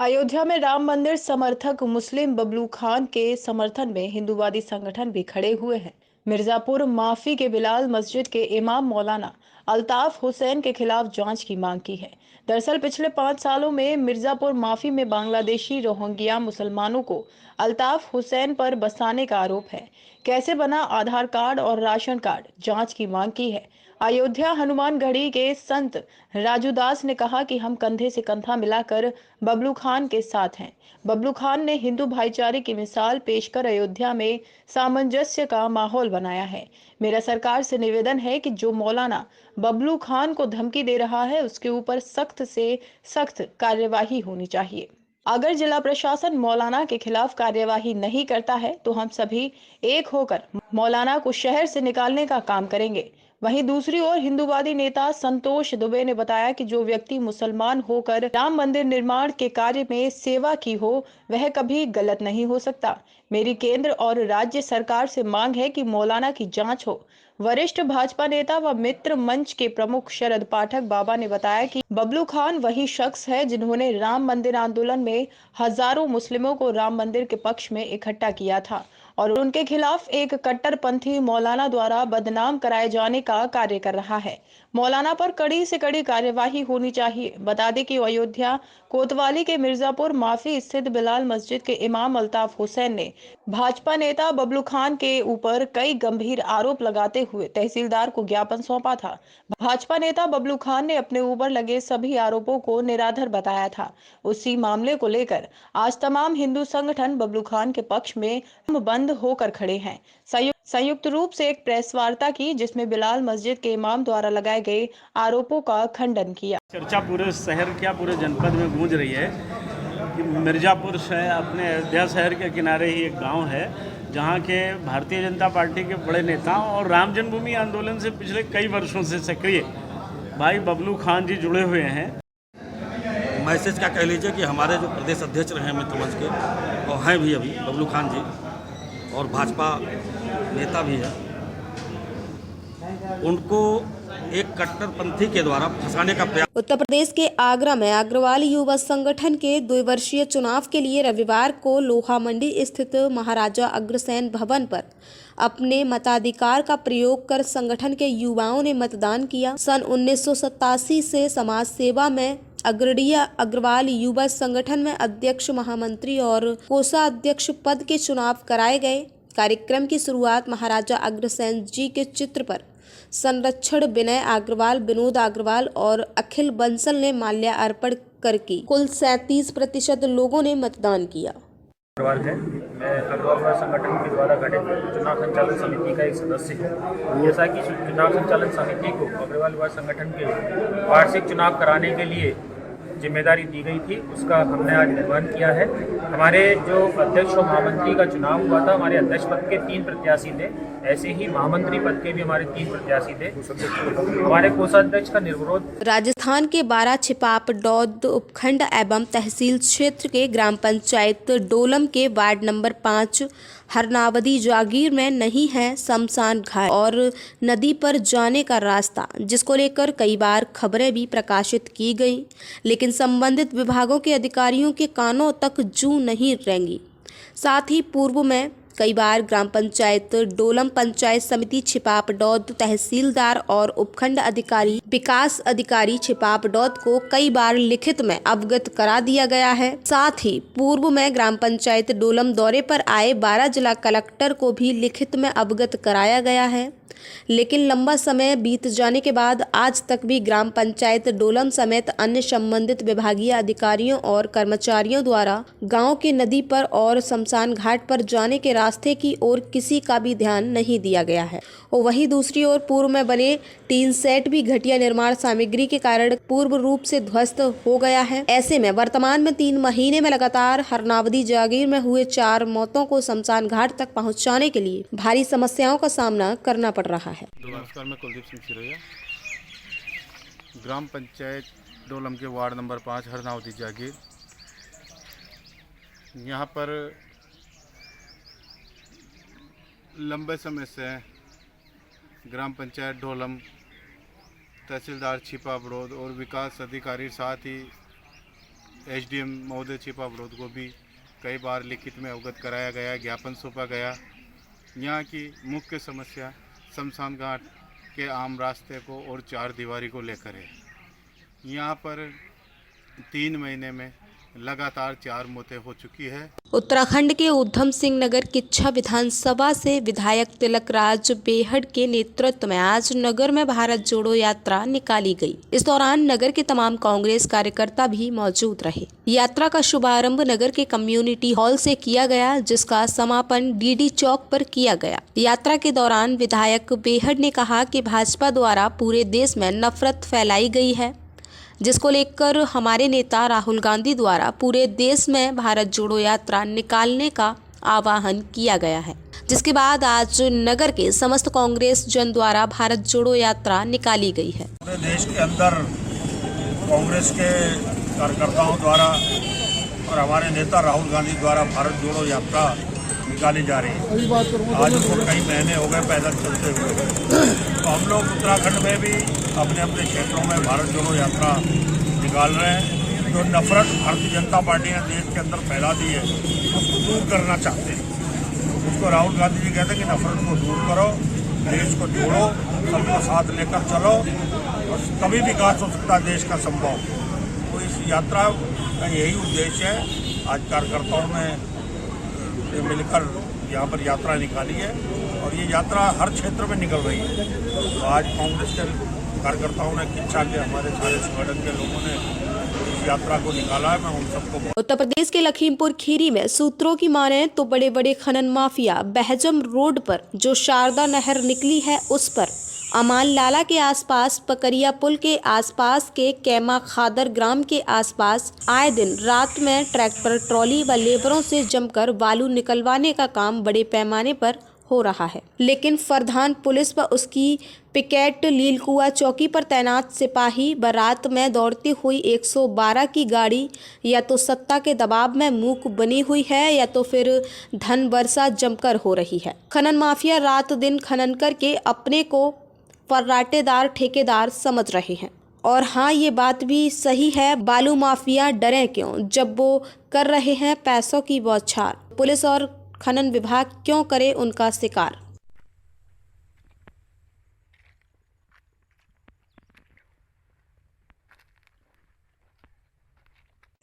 अयोध्या में राम मंदिर समर्थक मुस्लिम बबलू खान के समर्थन में हिंदूवादी संगठन भी खड़े हुए हैं। मिर्जापुर माफी के बिलाल मस्जिद के इमाम मौलाना अल्ताफ हुसैन के खिलाफ जांच की मांग की है। दरअसल पिछले 5 सालों में मिर्जापुर माफी में बांग्लादेशी रोहिंग्या मुसलमानों को अल्ताफ हुसैन पर बसाने का आरोप है। कैसे बना आधार कार्ड और राशन कार्ड, जांच की मांग की है। अयोध्या हनुमानगढ़ी के संत राजूदास ने कहा कि हम कंधे से कंधा मिलाकर बबलू खान के साथ हैं। बबलू खान ने हिंदू भाईचारे की मिसाल पेश कर अयोध्या में सामंजस्य का माहौल बनाया है। मेरा सरकार से निवेदन है कि जो मौलाना बबलू खान को धमकी दे रहा है उसके ऊपर सख्त से सख्त कार्यवाही होनी चाहिए। अगर जिला प्रशासन मौलाना के खिलाफ कार्यवाही नहीं करता है तो हम सभी एक होकर मौलाना को शहर से निकालने का काम करेंगे। वहीं दूसरी ओर हिंदूवादी नेता संतोष दुबे ने बताया कि जो व्यक्ति मुसलमान होकर राम मंदिर निर्माण के कार्य में सेवा की हो वह कभी गलत नहीं हो सकता। मेरी केंद्र और राज्य सरकार से मांग है कि मौलाना की जांच हो। वरिष्ठ भाजपा नेता व मित्र मंच के प्रमुख शरद पाठक बाबा ने बताया कि बबलू खान वही शख्स है जिन्होंने राम मंदिर आंदोलन में हजारों मुस्लिमों को राम मंदिर के पक्ष में इकट्ठा किया था और उनके खिलाफ एक कट्टरपंथी मौलाना द्वारा बदनाम कराए जाने का कार्य कर रहा है। मौलाना पर कड़ी से कड़ी कार्यवाही होनी चाहिए। बता दें कि अयोध्या कोतवाली के मिर्जापुर माफी स्थित बिलाल मस्जिद के इमाम अल्ताफ हुसैन ने भाजपा नेता बबलू खान के ऊपर कई गंभीर आरोप लगाते हुए तहसीलदार को ज्ञापन सौंपा था। भाजपा नेता बबलू खान ने अपने ऊपर लगे सभी आरोपों को निराधार बताया था। उसी मामले को लेकर आज तमाम हिंदू संगठन बबलू खान के पक्ष में बंद होकर खड़े हैं। संयुक्त रूप से एक प्रेस वार्ता की जिसमें बिलाल मस्जिद के इमाम द्वारा लगाए गए आरोपों का खंडन किया। चर्चा पूरे शहर क्या पूरे जनपद में गूंज रही है कि मिर्जापुर शहर अपने अयोध्या शहर के किनारे ही एक गांव है जहां के भारतीय जनता पार्टी के बड़े नेता और राम जन्मभूमि आंदोलन से पिछले कई वर्षों से सक्रिय भाई बबलू खान जी जुड़े हुए हैं। मैसेज क्या कह लीजिए कि हमारे जो प्रदेश अध्यक्ष रहे हैं मित्र मंच के और हैं भी अभी बबलू खान जी और भाजपा नेता भी है, उनको एक कट्टरपंथी के द्वारा फंसाने का प्रयास। उत्तर प्रदेश के आगरा में अग्रवाल युवा संगठन के 2 वर्षीय चुनाव के लिए रविवार को लोहा मंडी स्थित महाराजा अग्रसेन भवन पर अपने मताधिकार का प्रयोग कर संगठन के युवाओं ने मतदान किया। सन 1987 से समाज सेवा में अग्रणीय अग्रवाल युवा संगठन में अध्यक्ष, महामंत्री और कोषाध्यक्ष पद के चुनाव कराए गए। कार्यक्रम की शुरुआत महाराजा अग्रसेन जी के चित्र पर संरक्षण विनय अग्रवाल, विनोद अग्रवाल और अखिल बंसल ने माल्यार्पण कर की। कुल 37% लोगों ने मतदान किया। अग्रवाल है, मैं अग्रवाल संगठन के द्वारा गठित चुनाव संचालन समिति का एक सदस्य हूँ। जैसा कि चुनाव संचालन समिति को अग्रवाल संगठन के वार्षिक चुनाव कराने के लिए जिम्मेदारी दी गई थी, उसका हमने आज निर्वहन किया है। हमारे जो अध्यक्ष और महामंत्री का चुनाव हुआ था, हमारे अध्यक्ष पद के 3 प्रत्याशी थे, ऐसे ही महामंत्री पद के भी हमारे 3 प्रत्याशी थे। हमारे कोषाध्यक्ष का निर्विरोध। राजस्थान के 12 छिपापडौद उपखंड एवं तहसील क्षेत्र के ग्राम पंचायत डोलम के वार्ड नंबर 5 हरनावदी जागीर में नहीं है शमशान घाट और नदी पर जाने का रास्ता, जिसको लेकर कई बार खबरें भी प्रकाशित की गई, लेकिन संबंधित विभागों के अधिकारियों के कानों तक जू नहीं रेंगी। साथ ही पूर्व में कई बार ग्राम पंचायत डोलम, पंचायत समिति छिपापडौद, तहसीलदार और उपखंड अधिकारी, विकास अधिकारी छिपापडौद को कई बार लिखित में अवगत करा दिया गया है। साथ ही पूर्व में ग्राम पंचायत डोलम दौरे पर आए 12 जिला कलेक्टर को भी लिखित में अवगत कराया गया है, लेकिन लंबा समय बीत जाने के बाद आज तक भी ग्राम पंचायत डोलम समेत अन्य संबंधित विभागीय अधिकारियों और कर्मचारियों द्वारा गांव के नदी पर और शमशान घाट पर जाने के रास्ते की ओर किसी का भी ध्यान नहीं दिया गया है। और वहीं दूसरी ओर पूर्व में बने टीन सेट भी घटिया निर्माण सामग्री के कारण पूर्ण रूप से ध्वस्त हो गया है। ऐसे में वर्तमान में 3 महीने में लगातार हरनावदी जागीर में हुए 4 मौतों को शमशान घाट तक पहुँचाने के लिए भारी समस्याओं का सामना करना पड़ रहा है। नमस्कार, मैं कुलदीप सिंह सिरोया, ग्राम पंचायत डोलम के वार्ड नंबर 5 हरनावदी जागीर। यहाँ पर लंबे समय से ग्राम पंचायत डोलम, तहसीलदार छिपापडौद और विकास अधिकारी, साथ ही एसडीएम महोदय छिपा बड़ौद को भी कई बार लिखित में अवगत कराया गया, ज्ञापन सौंपा गया। यहाँ की मुख्य समस्या शमशान घाट के आम रास्ते को और चार दीवारी को लेकर है। यहाँ पर 3 महीने में लगातार 4 मौतें हो चुकी है। उत्तराखंड के उधम सिंह नगर किच्छा विधानसभा से विधायक तिलक राज बेहड़ के नेतृत्व में आज नगर में भारत जोड़ो यात्रा निकाली गई। इस दौरान नगर के तमाम कांग्रेस कार्यकर्ता भी मौजूद रहे। यात्रा का शुभारंभ नगर के कम्युनिटी हॉल से किया गया, जिसका समापन डीडी चौक पर किया गया। यात्रा के दौरान विधायक बेहड़ ने कहा कि भाजपा द्वारा पूरे देश में नफरत फैलाई गई है, जिसको लेकर हमारे नेता राहुल गांधी द्वारा पूरे देश में भारत जोड़ो यात्रा निकालने का आह्वान किया गया है, जिसके बाद आज नगर के समस्त कांग्रेस जन द्वारा भारत जोड़ो यात्रा निकाली गई है। पूरे देश के अंदर कांग्रेस के कार्यकर्ताओं द्वारा और हमारे नेता राहुल गांधी द्वारा भारत जोड़ो यात्रा निकाली जा रही है। आज उनको कई महीने हो गए पैदल चलते हुए। तो हम लोग उत्तराखंड में भी अपने अपने क्षेत्रों में भारत जोड़ो यात्रा निकाल रहे हैं। जो नफरत भारतीय जनता पार्टी ने देश के अंदर फैला दी है, उसको दूर करना चाहते हैं। उसको राहुल गांधी जी कहते हैं कि नफरत को दूर करो, देश को जोड़ो, सबको साथ लेकर चलो और तभी विकास हो सकता है देश का संभव। तो इस यात्रा का यही उद्देश्य है। आज कार्यकर्ताओं ने मिलकर यहाँ पर यात्रा निकाली है और ये यात्रा हर क्षेत्र में निकल रही है। तो आज कांग्रेस के कार्यकर्ताओं ने किच्छा के हमारे सारे संगठन के लोगों ने इस यात्रा को निकाला है। मैं उन सबको उत्तर प्रदेश के लखीमपुर खीरी में सूत्रों की माने तो बड़े बड़े खनन माफिया बहजम रोड पर जो शारदा नहर निकली है उस पर अमान लाला के आसपास, पकरिया पुल के आसपास के कैमा खादर ग्राम के आसपास आए दिन रात में ट्रैक्टर, ट्रॉली व लेबरों से जमकर बालू निकलवाने का काम बड़े पैमाने पर हो रहा है। लेकिन फरधान पुलिस व उसकी पिकेट लीलकुआ चौकी पर तैनात सिपाही बारात में दौड़ती हुई 112 की गाड़ी या तो सत्ता के दबाव में मूक बनी हुई है या तो फिर धन वर्षा जमकर हो रही है। खनन माफिया रात दिन खनन करके अपने को फर्राटेदार ठेकेदार समझ रहे हैं। और हाँ, ये बात भी सही है, बालू माफिया डरे क्यों जब वो कर रहे हैं पैसों की बौछार। पुलिस और खनन विभाग क्यों करे उनका शिकार।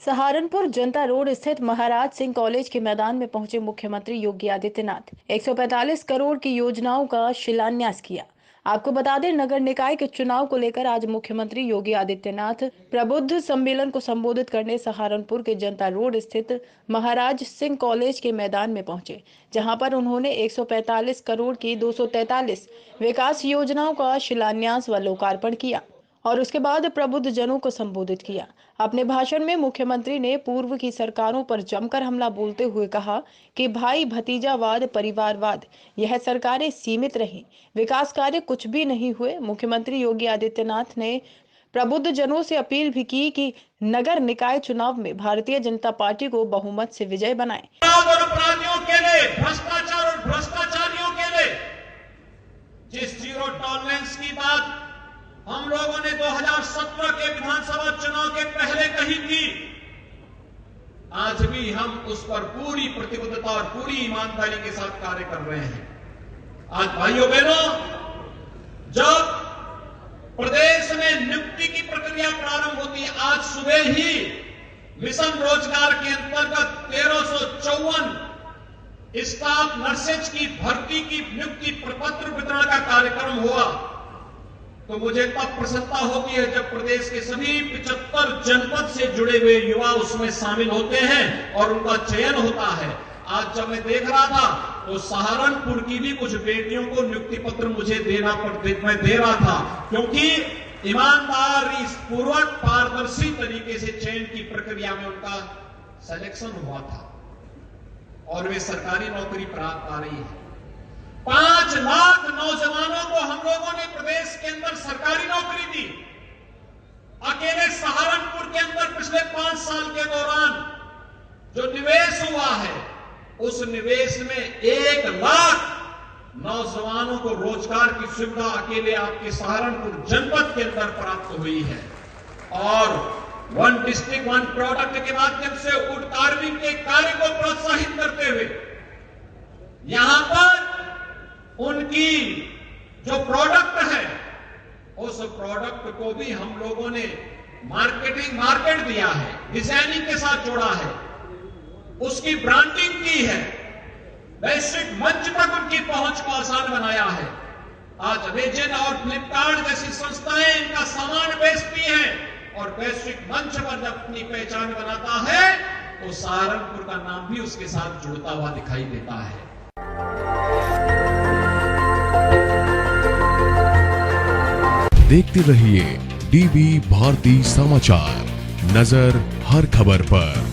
सहारनपुर जनता रोड स्थित महाराज सिंह कॉलेज के मैदान में पहुंचे मुख्यमंत्री योगी आदित्यनाथ 145 करोड़ की योजनाओं का शिलान्यास किया। आपको बता दें, नगर निकाय के चुनाव को लेकर आज मुख्यमंत्री योगी आदित्यनाथ प्रबुद्ध सम्मेलन को संबोधित करने सहारनपुर के जनता रोड स्थित महाराज सिंह कॉलेज के मैदान में पहुंचे, जहां पर उन्होंने 145 करोड़ की 243 विकास योजनाओं का शिलान्यास व लोकार्पण किया और उसके बाद प्रबुद्ध जनों को संबोधित किया। अपने भाषण में मुख्यमंत्री ने पूर्व की सरकारों पर जमकर हमला बोलते हुए कहा कि भाई भतीजावाद, परिवारवाद यह सरकारें सीमित रहीं, विकास कार्य कुछ भी नहीं हुए। मुख्यमंत्री योगी आदित्यनाथ ने प्रबुद्ध जनों से अपील भी की कि नगर निकाय चुनाव में भारतीय जनता पार्टी को बहुमत से विजय बनाएं। अपराधियों के लिए, भ्रष्टाचार और भ्रष्टाचारियों के लिए जिस जीरो टॉलरेंस की बात हम लोगों ने 2017 के विधानसभा चुनाव के पहले कही थी, आज भी हम उस पर पूरी प्रतिबद्धता और पूरी ईमानदारी के साथ कार्य कर रहे हैं। आज भाइयों बहनों, जब प्रदेश में नियुक्ति की प्रक्रिया प्रारंभ होती है, आज सुबह ही मिशन रोजगार के अंतर्गत 1354 स्टाफ नर्सेज की भर्ती की नियुक्ति प्रपत्र वितरण का कार्यक्रम हुआ, तो मुझे तब प्रसन्नता होती है जब प्रदेश के सभी 75 जनपद से जुड़े हुए युवा उसमें शामिल होते हैं और उनका चयन होता है। आज जब मैं देख रहा था तो सहारनपुर की भी कुछ बेटियों को नियुक्ति पत्र मुझे मैं दे रहा था, क्योंकि ईमानदारी पूर्वक पारदर्शी तरीके से चयन की प्रक्रिया में उनका सिलेक्शन हुआ था और वे सरकारी नौकरी प्राप्त आ रही है। 5 लाख नौजवानों को हम लोगों ने प्रदेश के अंदर सरकारी नौकरी दी। अकेले सहारनपुर के अंदर पिछले 5 साल के दौरान जो निवेश हुआ है, उस निवेश में 1 लाख नौजवानों को रोजगार की सुविधा अकेले आपके सहारनपुर जनपद के अंदर प्राप्त हुई है। और वन डिस्ट्रिक्ट वन प्रोडक्ट के माध्यम से वुड कार्विंग के कार्य को प्रोत्साहित करते हुए यहां पर उनकी जो प्रोडक्ट है उस प्रोडक्ट को भी हम लोगों ने मार्केट दिया है, डिजाइनिंग के साथ जोड़ा है, उसकी ब्रांडिंग की है, वैश्विक मंच तक उनकी पहुंच को आसान बनाया है। आज अमेजन और फ्लिपकार्ट जैसी संस्थाएं इनका सामान बेचती हैं और वैश्विक मंच पर जब अपनी पहचान बनाता है तो सहारनपुर का नाम भी उसके साथ जुड़ता हुआ दिखाई देता है। देखते रहिए डीवी भारती समाचार, नजर हर खबर पर।